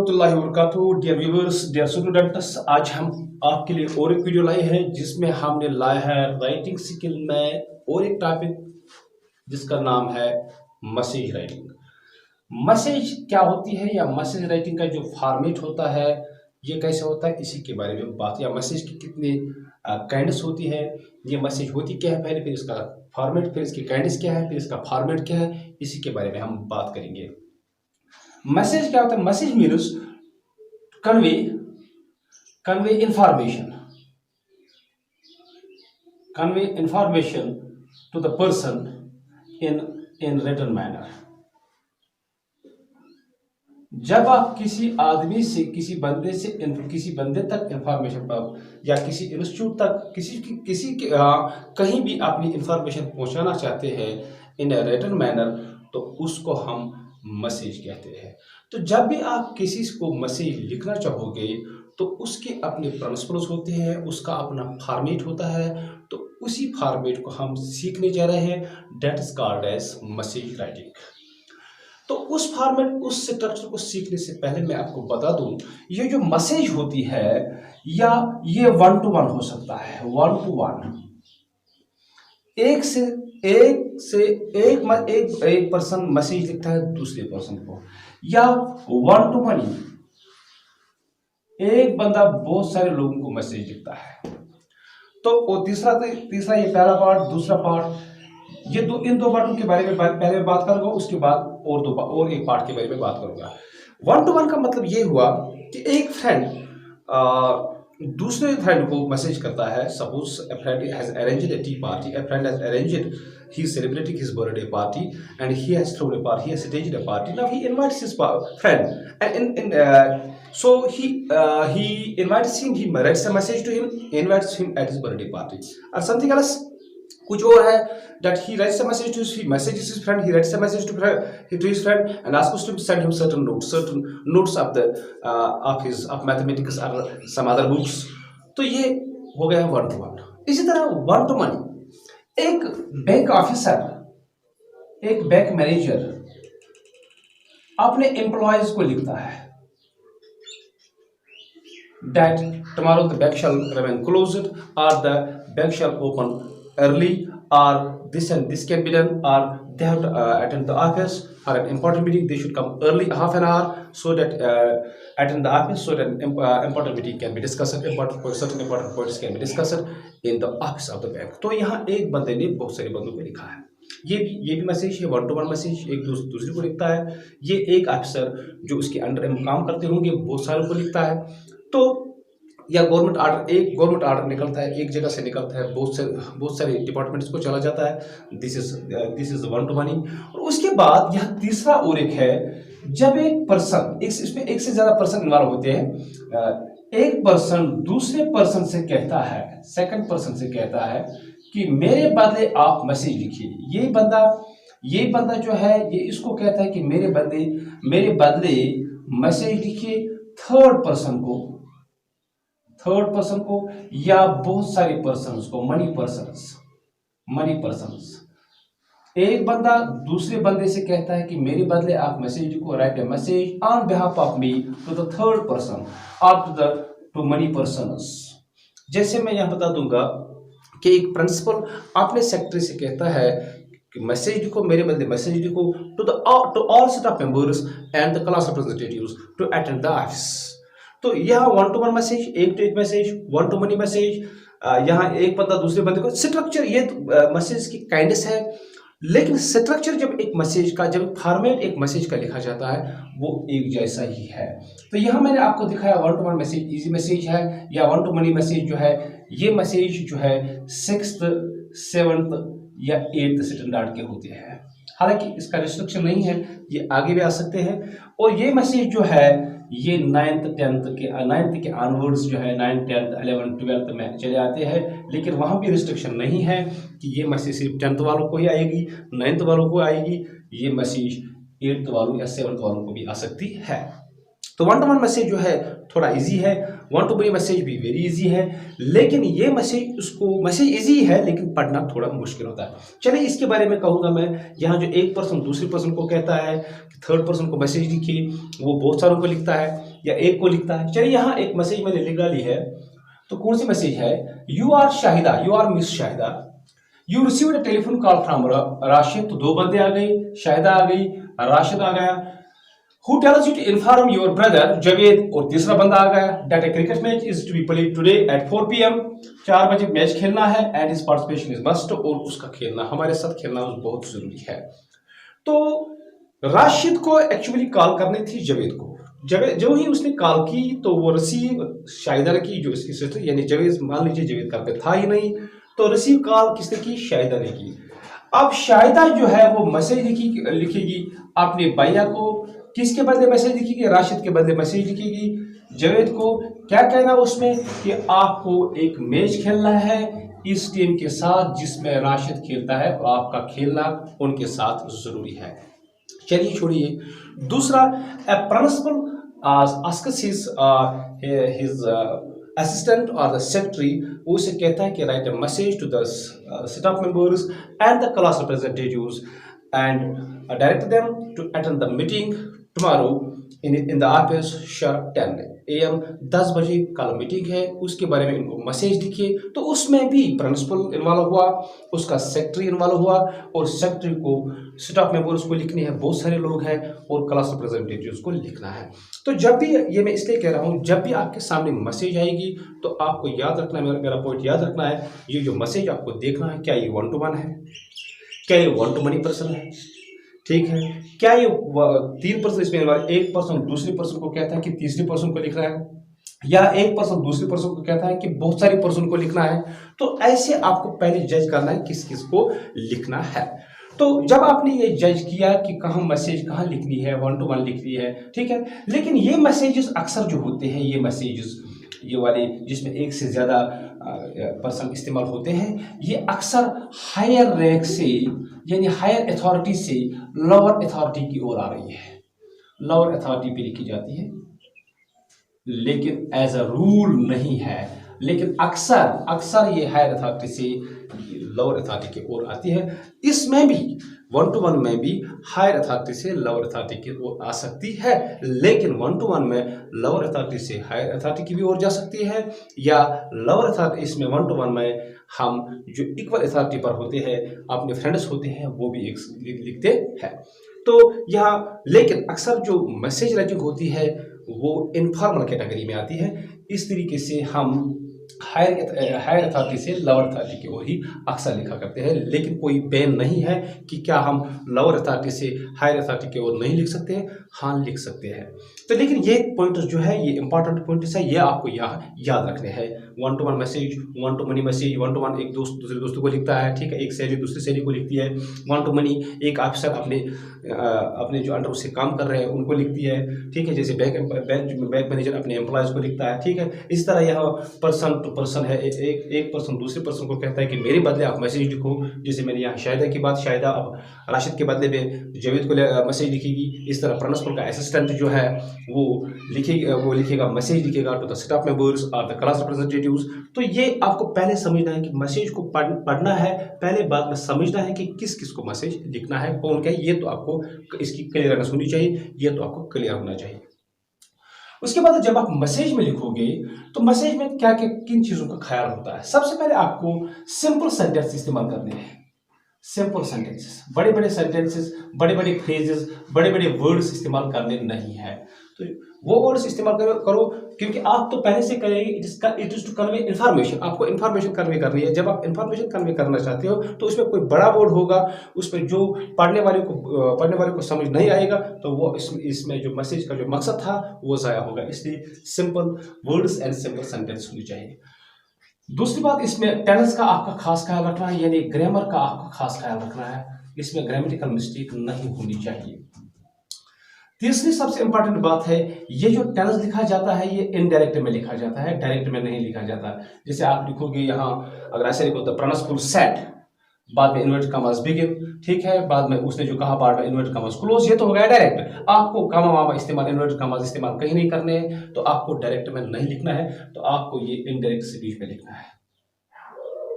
वरहमतुल्लाहि वबरकातुहू। Dear viewers, dear students, आज हम आपके लिए और एक वीडियो लाए हैं जिसमें हमने लाया है राइटिंग स्किल में और एक टॉपिक जिसका नाम है मैसेज राइटिंग। मैसेज क्या होती है या मैसेज राइटिंग का जो फॉर्मेट होता है ये कैसे होता है, इसी के बारे में बात, या मैसेज की कितनी काइंड्स होती है, ये मैसेज होती क्या है पहले, फिर इसका फॉर्मेट, फिर इसकी काइंड्स क्या है, फिर इसका फॉर्मेट क्या है, इसी के बारे में हम बात करेंगे। मैसेज क्या होता है? Message means convey information to the person in written manner। जब आप किसी आदमी से, किसी बंदे तक इंफॉर्मेशन या किसी इंस्टीट्यूट तक कहीं भी अपनी इंफॉर्मेशन पहुंचाना चाहते हैं इन रिटन मैनर, तो उसको हम मैसेज कहते हैं। तो जब भी आप किसी को मैसेज लिखना चाहोगे तो उसके अपने प्रिंसिपल्स होते हैं, उसका अपना फॉर्मेट होता है। तो उसी फॉर्मेट को हम सीखने जा रहे हैं, that is called as message writing. तो उस फॉर्मेट, उस स्ट्रक्चर को सीखने से पहले मैं आपको बता दूं, ये जो मैसेज होती है या ये 1 to 1 हो सकता है, 1 to 1, एक पर्सन मैसेज लिखता है दूसरे पर्सन को, या 1 to many, एक बंदा बहुत सारे लोगों को मैसेज लिखता है। तो तीसरा ये पहला पार्ट, दूसरा पार्ट, ये इन दो पार्टों के बारे में पहले मैं बात करूंगा, उसके बाद और एक पार्ट के बारे में बात करूंगा। 1 to 1 का मतलब ये हुआ कि एक फ्रेंड दूसरे फ्रेंड को मैसेज करता है। Suppose a friend has arranged a tea party, a friend has arranged, he is celebrating his birthday party and he has thrown a party, he has staged a party. Now he invites his friend and so he invites him, he writes a message to him, invites him at his birthday party, or something else, कुछ और है, that he writes a message to he messages his friend, he writes a message to his friend and asks to send him certain notes of the of mathematics or some other books। तो ये हो गया 1 to 1। इसी तरह 1 to many, एक bank officer, एक bank manager अपने employees को लिखता है that tomorrow the bank shall remain closed or the bank shall open early, or this and this can be done, or they have to attend the office for an important meeting, they should come early half an hour so that attend the office so that important meeting can be discussed, certain important points can be discussed in the office of the bank। तो यहाँ एक बंदे ने बहुत सारे बंदों को लिखा है। ये भी मैसेज है, 1 to 1 मैसेज, एक दूसरे को लिखता है। ये एक ऑफिसर जो उसके अंडर काम करते होंगे बहुत सारों को लिखता है। तो या गवर्नमेंट ऑर्डर निकलता है, एक जगह से निकलता है, बहुत सारे डिपार्टमेंट्स को चला जाता है। This is 1 to many। और उसके बाद यहाँ तीसरा और एक है, जब एक पर्सन, इसमें एक से ज्यादा पर्सन इन्वॉल्व होते हैं। एक पर्सन दूसरे पर्सन से कहता है, सेकंड पर्सन से कहता है कि मेरे बदले आप मैसेज लिखिए। ये बंदा जो है ये इसको कहता है कि मेरे बदले मैसेज लिखिए थर्ड पर्सन को या बहुत सारे पर्सन्स को, मनी पर्सन्स। एक बंदा दूसरे बंदे से कहता है कि मेरे बदले आप मैसेज लिखो, write a message on behalf of me to the third person और टू मनी पर्सन्स। जैसे मैं यहां बता दूंगा कि एक प्रिंसिपल अपने सेक्रेटरी से कहता है कि मैसेज लिखो, मेरे बदले मैसेज लिखो to all staff members and the class representatives to attend the office. तो यहाँ 1 to 1 मैसेज, एक to एक मैसेज, 1 to many मैसेज, यहाँ एक बंदा दूसरे बंदे को। स्ट्रक्चर ये मैसेज की काइंडनेस है, लेकिन स्ट्रक्चर जब फॉर्मेट एक मैसेज का लिखा जाता है वो एक जैसा ही है। तो यहाँ मैंने आपको दिखाया 1 to 1 मैसेज इजी मैसेज है, या 1 to many मैसेज जो है, ये मैसेज जो है 6th 7th या 8th स्टैंडर्ड के होते हैं। हालांकि इसका रिस्ट्रिक्शन नहीं है, ये आगे भी आ सकते हैं। और ये मैसेज जो है ये 9th 10th के ऑनवर्ड्स जो है 9th 10th 11th 12th में चले आते हैं, लेकिन वहाँ भी रिस्ट्रिक्शन नहीं है कि ये मैसेज सिर्फ 10th वालों को ही आएगी, 9th वालों को आएगी। ये मैसेज 8th वालों या 7th वालों को भी आ सकती है। तो 1 to 1 मैसेज जो है थोड़ा इजी है, 1 to many मैसेज भी वेरी इजी है, लेकिन ये मैसेज इजी है लेकिन पढ़ना थोड़ा मुश्किल होता है। चलिए इसके बारे में कहूँगा मैं। यहाँ जो एक पर्सन दूसरे पर्सन को कहता है कि थर्ड पर्सन को मैसेज लिखिए, वो बहुत सारों को लिखता है। या एक को लिखता है। चलिए यहाँ एक मैसेज मैंने लिख डाली है, तो कौन सी मैसेज है? You are Shahida, you are miss Shahida, you received a telephone call from Rashid. तो दो बंदे आ गए, शाहिदा आ गई, राशिद आ गया। Who tells you to inform your brother Javed, और तीसरा बंदा आ गया that a cricket match is to be played today at 4 PM, 4 बजे मैच खेलना है and his participation is must, और उसका खेलना, हमारे साथ खेलना बहुत जरूरी है। तो राशिद को एक्चुअली कॉल करनी थी जावेद को। जावेद जो ही उसने कॉल की तो वो रिसीव शाहिदा ने की, जो इसकी सिस्टर यानी जावेद, मान लीजिए जावेद घर पे था ही नहीं, तो रिसीव कॉल किसने की? शाहिदा ने की। अब शाहिदा जो है वो मैसेज लिखेगी अपने भैया को, किसके बदले मैसेज लिखेगी? राशिद के बदले मैसेज लिखेगी जावेद को। क्या कहना उसमें? कि आपको एक मैच खेलना है इस टीम के साथ जिसमें राशिद खेलता है, और आपका खेलना उनके साथ जरूरी है। चलिए छोड़िए। दूसरा, प्रिंसिपल आस्क्स हिज असिस्टेंट और द सेक्रेटरी, वो उसे कहता है कि write a message to the staff members and the class representatives and direct them to attend the meeting tomorrow in the office sharp 10 AM, 10 बजे कल मीटिंग है, उसके बारे में इनको मैसेज लिखिए। तो उसमें भी प्रिंसिपल इन्वॉल्व हुआ, उसका सेक्रेटरी इन्वॉल्व हुआ, और सेक्रेटरी को स्टाफ मेंबर्स को लिखनी है, बहुत सारे लोग हैं, और क्लास रिप्रेजेंटेटिव्स को लिखना है। तो जब भी, ये मैं इसलिए कह रहा हूँ, जब भी आपके सामने मैसेज आएगी तो आपको याद रखना है, मेरा पॉइंट याद रखना है, ये जो मैसेज आपको देखना है, क्या ये 1 to 1 है, क्या ये 1 to many पर्सन है, ठीक है, क्या ये 3 पर्सन इसमें, एक पर्सन दूसरे पर्सन को कहता है कि तीसरे पर्सन को लिख रहा है, या एक पर्सन दूसरे पर्सन को कहता है कि बहुत सारे पर्सन को लिखना है। तो ऐसे आपको पहले जज करना है किस किस को लिखना है। तो जब आपने ये जज किया कि कहाँ मैसेज कहाँ लिखनी है, 1 to 1 लिखनी है, ठीक है, लेकिन ये मैसेजेस अक्सर जो होते हैं, ये मैसेजेस ये वाले जिसमें एक से ज़्यादा पर्सन इस्तेमाल होते हैं, ये अक्सर हायर रैंक से यानी हायर अथॉरिटी से लोअर अथॉरिटी की ओर आ रही है, लोअर अथॉरिटी पे लिखी जाती है, लेकिन एज अ रूल नहीं है, लेकिन अक्सर ये हायर अथॉरिटी से लोअर अथॉरिटी की ओर आती है। इसमें भी 1 to 1 में भी हायर अथॉरिटी से लोअर अथॉरिटी की ओर आ सकती है, लेकिन 1 to 1 में लोअर अथॉरिटी से हायर अथॉरिटी की भी ओर जा सकती है, या लोअर अथॉरिटी, इसमें 1 to 1 में हम जो इक्वल अथॉरिटी पर होते हैं, अपने फ्रेंड्स होते हैं, वो भी एक लिखते हैं। तो यहाँ लेकिन अक्सर जो मैसेज राइटिंग होती है वो इनफॉर्मल कैटेगरी में आती है। इस तरीके से हम हायर अथॉरिटी से लोअर अथॉरिटी की ओर ही अक्सर लिखा करते हैं, लेकिन कोई बैन नहीं है कि क्या हम लोअर अथॉरिटी से हायर अथॉरिटी की ओर नहीं लिख सकते हैं, हाँ लिख सकते हैं। तो लेकिन ये पॉइंट्स जो है, ये इंपॉर्टेंट पॉइंट्स है, ये आपको यहाँ याद रखने हैं। 1 to 1 message, 1 to many message, 1 to 1 एक दोस्त दूसरे दोस्तों को लिखता है, ठीक है, एक सहेली दूसरी सहेली को लिखती है। 1 to many एक ऑफिसर अपने जो अंडर उससे काम कर रहे हैं उनको लिखती है, ठीक है, जैसे बैंक मैनेजर अपने एम्प्लॉयज को लिखता है, ठीक है। इस तरह यहाँ पर्सन टू पर्सन है, एक पर्सन दूसरे पर्सन को कहता है कि मेरे बदले आप मैसेज लिखो। जैसे मैंने यहाँ शाहिदा की बात, शाहिदा अब राशिद के बदले में जावेद को मैसेज लिखेगी। इस तरह प्रिंसिपल का असिस्टेंट जो है वो लिखेगा मैसेज लिखेगा टू द स्टाफ मेंबर्स और द क्लास रिप्रेजेंटेटिव्स। तो ये आपको पहले समझना है कि मैसेज को पढ़ना है पहले, बाद में समझना है कि किस किस को मैसेज लिखना है, कौन क्या, ये तो आपको इसकी क्लियरनेस होनी चाहिए, ये तो आपको क्लियर होना चाहिए। उसके बाद जब आप मैसेज में लिखोगे तो मैसेज में क्या क्या किन चीजों का ख्याल होता है? सबसे पहले आपको सिंपल सेंटेंस इस्तेमाल करने हैं। सिंपल सेंटेंसेस, बड़े बड़े सेंटेंसेस, बड़े बड़े फ्रेजेस, बड़े बड़े वर्ड्स इस्तेमाल करने नहीं है। तो वो वर्ड्स इस्तेमाल करो क्योंकि आप तो पहले से करेंगे, it is to convey information. आपको इन्फॉर्मेशन कन्वे करनी है। जब आप इन्फॉर्मेशन कन्वे करना चाहते हो तो उसमें कोई बड़ा वर्ड होगा, उसमें जो पढ़ने वाले को समझ नहीं आएगा, तो वो इसमें जो मैसेज का जो मकसद था वो ज़ाया होगा। इसलिए simple words and simple sentence होनी चाहिए। दूसरी बात, इसमें टेंस का आपका खास ख्याल रखना है, यानी ग्रामर का आपका खास ख्याल रखना है। इसमें ग्रामेटिकल मिस्टेक नहीं होनी चाहिए। तीसरी सबसे इंपॉर्टेंट बात है, ये जो टेंस लिखा जाता है ये इनडायरेक्ट में लिखा जाता है, डायरेक्ट में नहीं लिखा जाता। जैसे आप लिखोगे यहाँ, अगर ऐसे लिखो तो प्रिंसिपल सेड, बाद में इन्वर्टेड कॉमास बिगिन, ठीक है, बाद में उसने जो कहा पार्ट में इन्वर्टेड कॉमास क्लोज, ये तो हो गया डायरेक्ट। आपको कॉमा वामा इस्तेमाल, इन्वर्टेड कॉमास इस्तेमाल कहीं नहीं करने हैं, तो आपको डायरेक्ट में नहीं लिखना है, तो आपको ये इनडायरेक्ट स्पीच में लिखना है।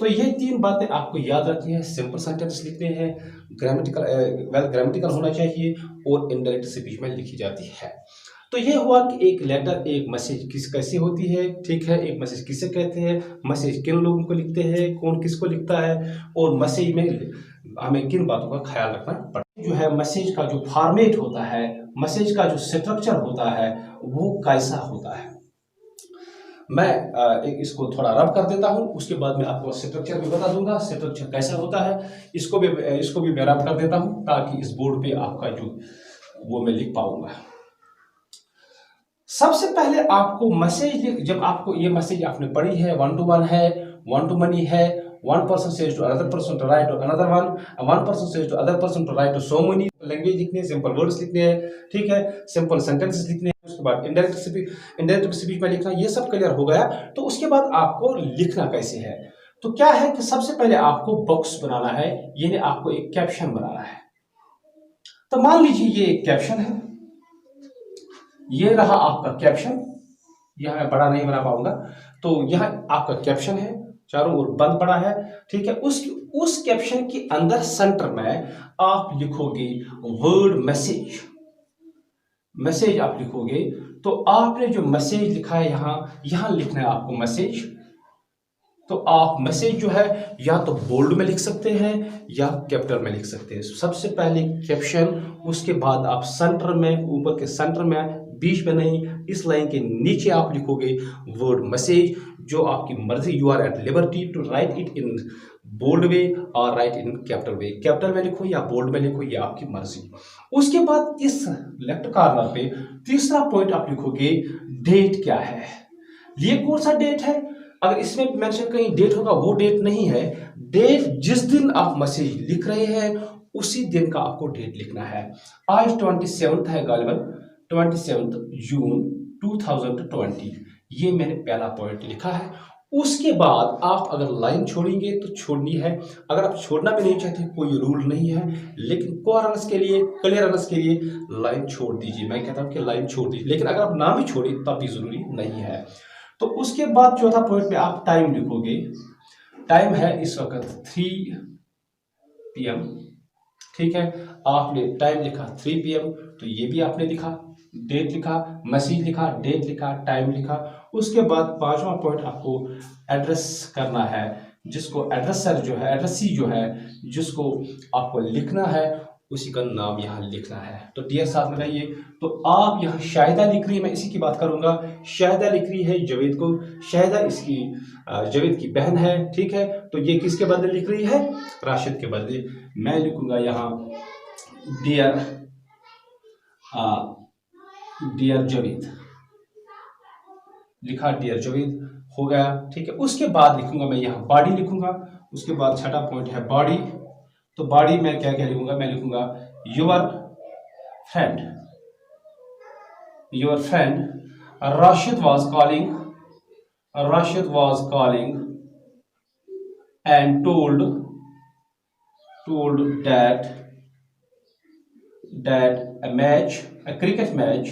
तो ये 3 बातें आपको याद रखनी है। सिंपल सेंटेंस लिखते हैं, ग्रामेटिकल होना चाहिए और इनडायरेक्ट स्पीच में लिखी जाती है। तो ये हुआ कि एक लेटर, एक मैसेज कैसी होती है, ठीक है, एक मैसेज किसे कहते हैं, मैसेज किन लोगों को लिखते हैं, कौन किसको लिखता है, और मैसेज में हमें किन बातों का ख्याल रखना पड़ता है। जो है मैसेज का जो फॉर्मेट होता है, मैसेज का जो स्ट्रक्चर होता है, वो कैसा होता है। मैं इसको थोड़ा रब कर देता हूं, उसके बाद मैं आपको स्ट्रक्चर भी बता दूंगा, स्ट्रक्चर कैसा होता है। इसको भी मैं रब कर देता हूं, ताकि इस बोर्ड पे आपका जो वो मैं लिख पाऊंगा। सबसे पहले आपको मैसेज, जब आपको ये मैसेज आपने पढ़ी है, 1 to 1 है, 1 to many है, one person says to another person to write to another one person says to other person to write to so many, language लिखने हैं, सिंपल वर्ड्स लिखने हैं, ठीक है, सिंपल सेंटेंसेस लिखने हैं, उसके बाद इनडायरेक्ट स्पीच में लिखना, ये सब क्लियर हो गया। तो उसके बाद आपको लिखना कैसे है, तो क्या है कि सबसे पहले आपको बॉक्स बनाना है, यानी आपको एक कैप्शन बनाना है। तो मान लीजिए ये एक कैप्शन है, ये रहा आपका कैप्शन, यह मैं बड़ा नहीं बना पाऊंगा, तो यह आपका कैप्शन है, चारों ओर बंद पड़ा है, ठीक है। उस कैप्शन के अंदर सेंटर में आप लिखोगे वर्ड मैसेज, मैसेज आप लिखोगे। तो आपने जो मैसेज लिखा है यहां लिखना है आपको मैसेज। तो आप मैसेज जो है या तो बोल्ड में लिख सकते हैं या कैपिटल में लिख सकते हैं। सबसे पहले कैप्शन, उसके बाद आप सेंटर में, ऊपर के सेंटर में, बीच में नहीं, इस लाइन के नीचे आप लिखोगे वर्ड मैसेज, जो आपकी मर्जी। You are at liberty to write it in bold way और write in capital way, capital में लिखो या बोल्ड में लिखो, ये आपकी मर्जी। उसके बाद इस लेफ्ट कॉर्नर पे तीसरा पॉइंट आप लिखोगे डेट क्या है। ये कौन सा डेट है, अगर इसमें मेंशन कहीं डेट होगा, वो डेट नहीं है। डेट जिस दिन आप मैसेज लिख रहे हैं उसी दिन का आपको डेट लिखना है। आज 27 है, गालिबन 27 जून 2020, ये मैंने पहला पॉइंट लिखा है। उसके बाद आप अगर लाइन छोड़ेंगे तो छोड़नी है, अगर आप छोड़ना भी नहीं चाहते कोई रूल नहीं है, लेकिन कोहेरेंस के लिए, क्लियरेंस के लिए लाइन छोड़ दीजिए। मैं कहता हूं कि लाइन छोड़ दीजिए, लेकिन अगर आप ना भी छोड़े तब भी जरूरी नहीं है। तो उसके बाद चौथा पॉइंट में आप टाइम लिखोगे। टाइम है इस वक्त 3 PM, ठीक है। आपने टाइम लिखा 3 PM, तो ये भी आपने लिखा, डेट लिखा, मैसेज लिखा, डेट लिखा, टाइम लिखा। उसके बाद पांचवा पॉइंट आपको एड्रेस करना है, जिसको एड्रेसर जो है, एड्रेसी जो है, जिसको आपको लिखना है, उसी का नाम यहाँ लिखना है। तो डियर साथ में रहिए। तो आप यहाँ शाहिदा लिख रही है, मैं इसी की बात करूंगा। शाहिदा लिख रही है जावेद को, शाहिदा इसकी जावेद की बहन है, ठीक है। तो ये किसके बदले लिख रही है, राशिद के बदले। मैं लिखूंगा यहाँ डियर जावेद, लिखा डियर जावेद, हो गया, ठीक है। उसके बाद लिखूंगा मैं यहाँ बॉडी लिखूंगा। उसके बाद छठा पॉइंट है बॉडी। तो बॉडी में क्या क्या लिखूंगा, मैं लिखूंगा your friend, your friend Rashid was calling and told that a cricket match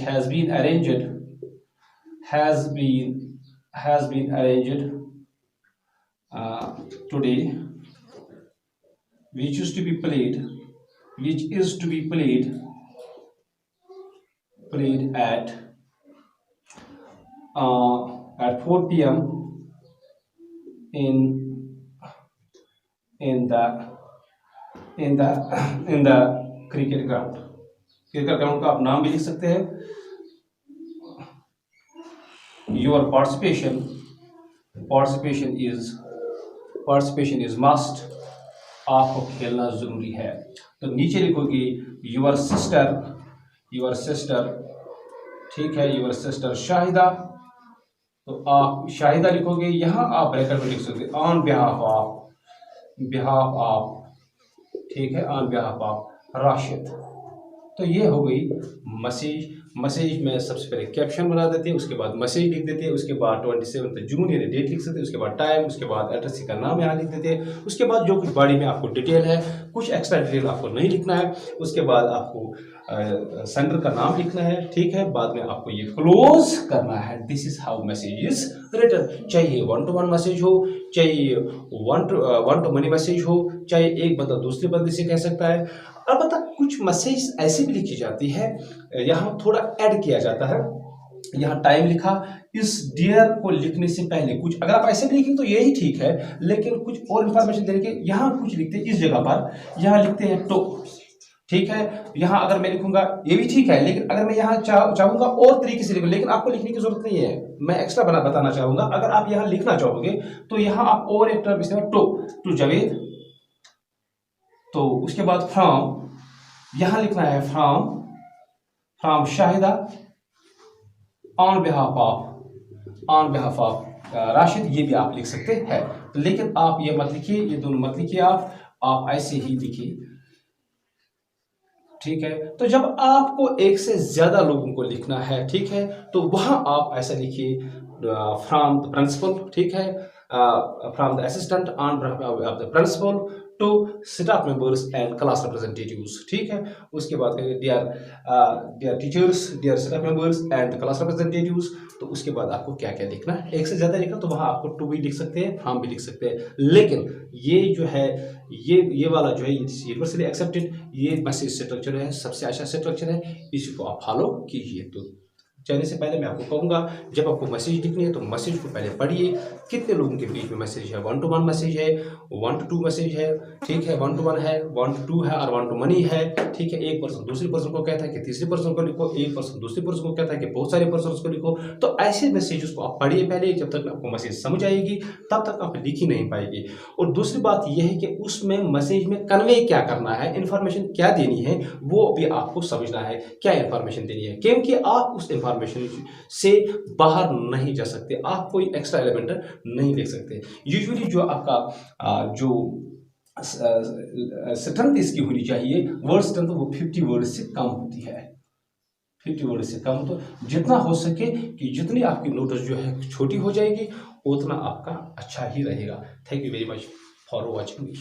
has been arranged today, which is to be played at 4 PM in the cricket ground। Cricket ground का आप नाम भी लिख सकते हैं। योर पार्टिसिपेशन इज मस्ट, आपको खेलना जरूरी है। तो नीचे लिखोगे योर सिस्टर, ठीक है, योर सिस्टर शाहिदा। तो आप शाहिदा लिखोगे, यहाँ आप ब्रैकेट में लिख सकते ऑन बिहाफ ऑफ, ठीक है, ऑन बिहाफ ऑफ राशिद। तो ये हो गई मैसेज में सबसे पहले कैप्शन बना देते हैं, उसके बाद मैसेज लिख देते हैं, उसके बाद 27 जून यानी डेट लिख सकते हैं, उसके बाद टाइम, उसके बाद एड्रेस का नाम यहाँ लिख देते हैं। उसके बाद जो कुछ बॉडी में आपको डिटेल है, कुछ एक्स्ट्रा डिटेल आपको नहीं लिखना है। उसके बाद आपको सेंटर का नाम लिखना है, ठीक है। बाद में आपको ये क्लोज करना है। This is how message is written. चाहे 1 to 1 मैसेज हो, चाहे 1 to many मैसेज हो, चाहे एक बंदा दूसरे बंदे से कह सकता है। अलबत्ता कुछ मैसेज ऐसी भी लिखी जाती है, यहाँ थोड़ा ऐड किया जाता है। यहाँ टाइम लिखा, इस डियर को लिखने से पहले कुछ, अगर आप ऐसे भी लिखेंगे तो यही ठीक है, लेकिन कुछ और इंफॉर्मेशन देने के यहाँ कुछ लिखते हैं, इस जगह पर यहाँ लिखते हैं टू, ठीक है। यहाँ अगर मैं लिखूंगा ये भी ठीक है, लेकिन अगर मैं यहाँ चाहूंगा और तरीके से लिखूं, लेकिन आपको लिखने की जरूरत नहीं है, मैं एक्स्ट्रा बताना चाहूंगा। अगर आप यहाँ लिखना चाहोगे तो यहाँ आप और एक टर्म इस्तेमाल, टू जावेद, तो उसके बाद फ्रॉम, यहाँ लिखना है from Shahida on behalf of Rashid, ये भी आप लिख सकते हैं। लेकिन आप ये मत लिखिए, ये दोनों मत लिखिए, आप ऐसे ही लिखिए, ठीक है। तो जब आपको एक से ज्यादा लोगों को लिखना है, ठीक है, तो वहां आप ऐसा लिखिए फ्रॉम द प्रिंसिपल, ठीक है, from the assistant on behalf of the principal to staff members and class representatives, ठीक है। उसके बाद dear teachers, dear staff members and class representatives, तो उसके बाद आपको क्या क्या लिखना है, एक से ज्यादा लिखना तो वहां आपको टू भी लिख सकते हैं, फ्रॉम भी लिख सकते हैं। लेकिन ये जो है ये वाला जो है यूनिवर्सली एक्सेप्टेड, ये मैसेज स्ट्रक्चर है, सबसे अच्छा स्ट्रक्चर है, इसी को आप फॉलो कीजिए। तो चलने से पहले मैं आपको कहूँगा, जब आपको मैसेज लिखनी है तो मैसेज को पहले पढ़िए, कितने लोगों के बीच में मैसेज है, 1 to 1 मैसेज है, 1 to 2 मैसेज है, ठीक है, 1 to 1 है, 1 to 2 है, और 1 to many है, ठीक है। एक पर्सन दूसरी पर्सन को कहता है कि तीसरी पर्सन को लिखो, एक पर्सन दूसरी पर्सन को कहता है कि बहुत सारे पर्सन को लिखो। तो ऐसे मैसेज को आप पढ़िए पहले, जब तक आपको मैसेज समझ आएगी तब तक आप लिख ही नहीं पाएगी। और दूसरी बात यह है कि उसमें मैसेज में कन्वे क्या करना है, इन्फॉर्मेशन क्या देनी है, वो भी आपको समझना है, क्या इन्फॉर्मेशन देनी है, क्योंकि आप उस इन्फॉर्मेशन से बाहर नहीं जा सकते, आप कोई एक्स्ट्रा एलिमेंट नहीं देख सकते। यूजुअली जो आपका जो स्ट्रेंथ इसकी होनी चाहिए, वर्ड स्ट्रेंथ, वो 50 वर्ड से कम होती है, 50 वर्ड से कम। तो जितना हो सके कि जितनी आपकी नोटिस जो है छोटी हो जाएगी, उतना आपका अच्छा ही रहेगा। Thank you very much for watching.